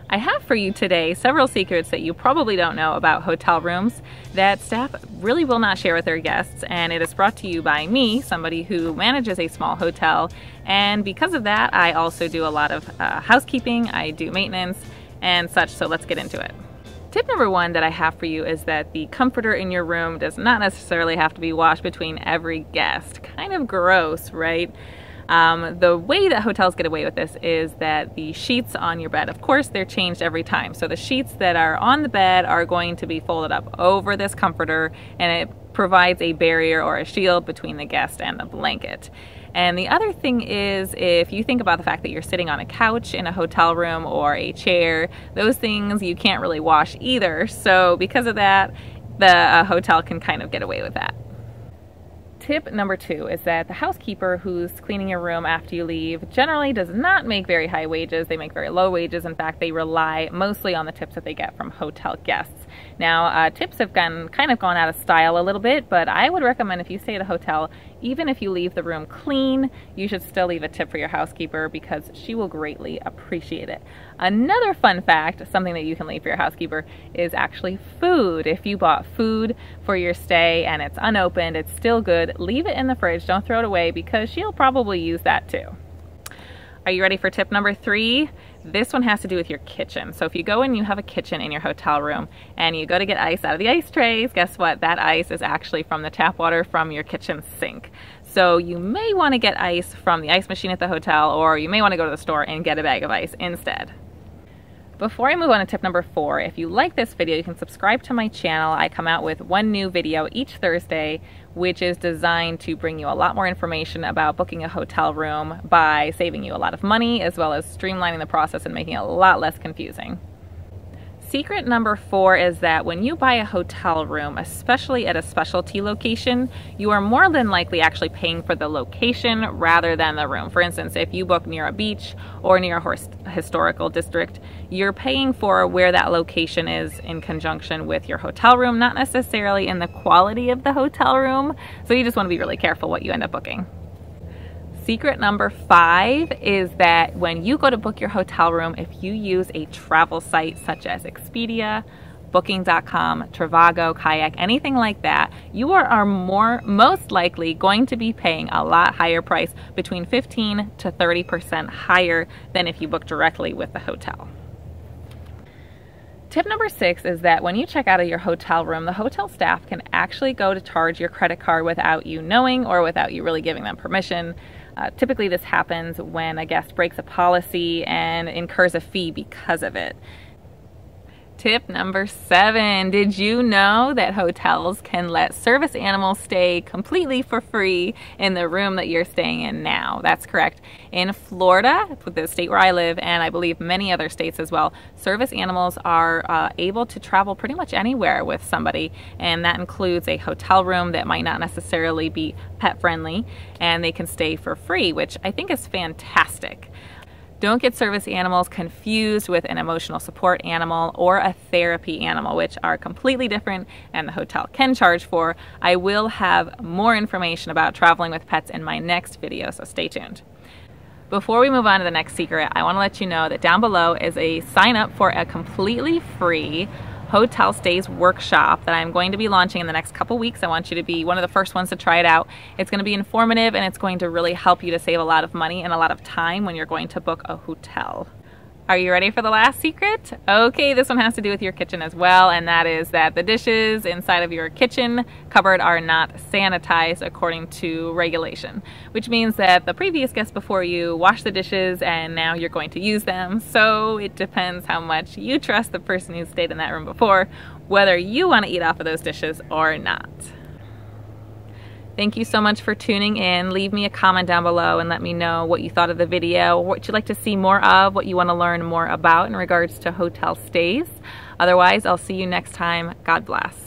I have for you today several secrets that you probably don't know about hotel rooms that staff really will not share with their guests, and it is brought to you by me, somebody who manages a small hotel, and because of that I also do a lot of housekeeping, I do maintenance and such, so let's get into it. Tip number one that I have for you is that the comforter in your room does not necessarily have to be washed between every guest. Kind of gross, right? The way that hotels get away with this is that the sheets on your bed, of course, they're changed every time. So the sheets that are on the bed are going to be folded up over this comforter, and it provides a barrier or a shield between the guest and the blanket. And the other thing is, if you think about the fact that you're sitting on a couch in a hotel room or a chair, those things you can't really wash either. So because of that, the hotel can kind of get away with that. Tip number two is that the housekeeper who's cleaning your room after you leave generally does not make very high wages. They make very low wages. In fact, they rely mostly on the tips that they get from hotel guests. Now, tips have kind of gone out of style a little bit, but I would recommend if you stay at a hotel, even if you leave the room clean, you should still leave a tip for your housekeeper because she will greatly appreciate it. Another fun fact, something that you can leave for your housekeeper, is actually food. If you bought food for your stay and it's unopened, it's still good, leave it in the fridge, don't throw it away because she'll probably use that too. Are you ready for tip number three? This one has to do with your kitchen. So if you go and you have a kitchen in your hotel room and you go to get ice out of the ice trays, guess what? That ice is actually from the tap water from your kitchen sink. So you may want to get ice from the ice machine at the hotel, or you may want to go to the store and get a bag of ice instead. Before I move on to tip number four, if you like this video, you can subscribe to my channel. I come out with one new video each Thursday, which is designed to bring you a lot more information about booking a hotel room by saving you a lot of money, as well as streamlining the process and making it a lot less confusing. Secret number four is that when you buy a hotel room, especially at a specialty location, you are more than likely actually paying for the location rather than the room. For instance, if you book near a beach or near a historical district, you're paying for where that location is in conjunction with your hotel room, not necessarily in the quality of the hotel room. So you just want to be really careful what you end up booking. Secret number five is that when you go to book your hotel room, if you use a travel site such as Expedia, Booking.com, Trivago, Kayak, anything like that, you are most likely going to be paying a lot higher price, between 15 to 30% higher than if you book directly with the hotel. Tip number six is that when you check out of your hotel room, the hotel staff can actually go to charge your credit card without you knowing or without you really giving them permission. Typically this happens when a guest breaks a policy and incurs a fee because of it. Tip number seven, did you know that hotels can let service animals stay completely for free in the room that you're staying in now? That's correct. In Florida, the state where I live, and I believe many other states as well, service animals are able to travel pretty much anywhere with somebody, and that includes a hotel room that might not necessarily be pet friendly, and they can stay for free, which I think is fantastic. Don't get service animals confused with an emotional support animal or a therapy animal, which are completely different and the hotel can charge for. I will have more information about traveling with pets in my next video, so stay tuned. Before we move on to the next secret, I want to let you know that down below is a sign up for a completely free hotel stays workshop that I'm going to be launching in the next couple weeks. I want you to be one of the first ones to try it out. It's going to be informative and it's going to really help you to save a lot of money and a lot of time when you're going to book a hotel. Are you ready for the last secret? Okay, this one has to do with your kitchen as well, and that is that the dishes inside of your kitchen cupboard are not sanitized according to regulation, which means that the previous guest before you washed the dishes and now you're going to use them. So it depends how much you trust the person who stayed in that room before, whether you want to eat off of those dishes or not. Thank you so much for tuning in. Leave me a comment down below and let me know what you thought of the video, what you'd like to see more of, what you want to learn more about in regards to hotel stays. Otherwise, I'll see you next time. God bless.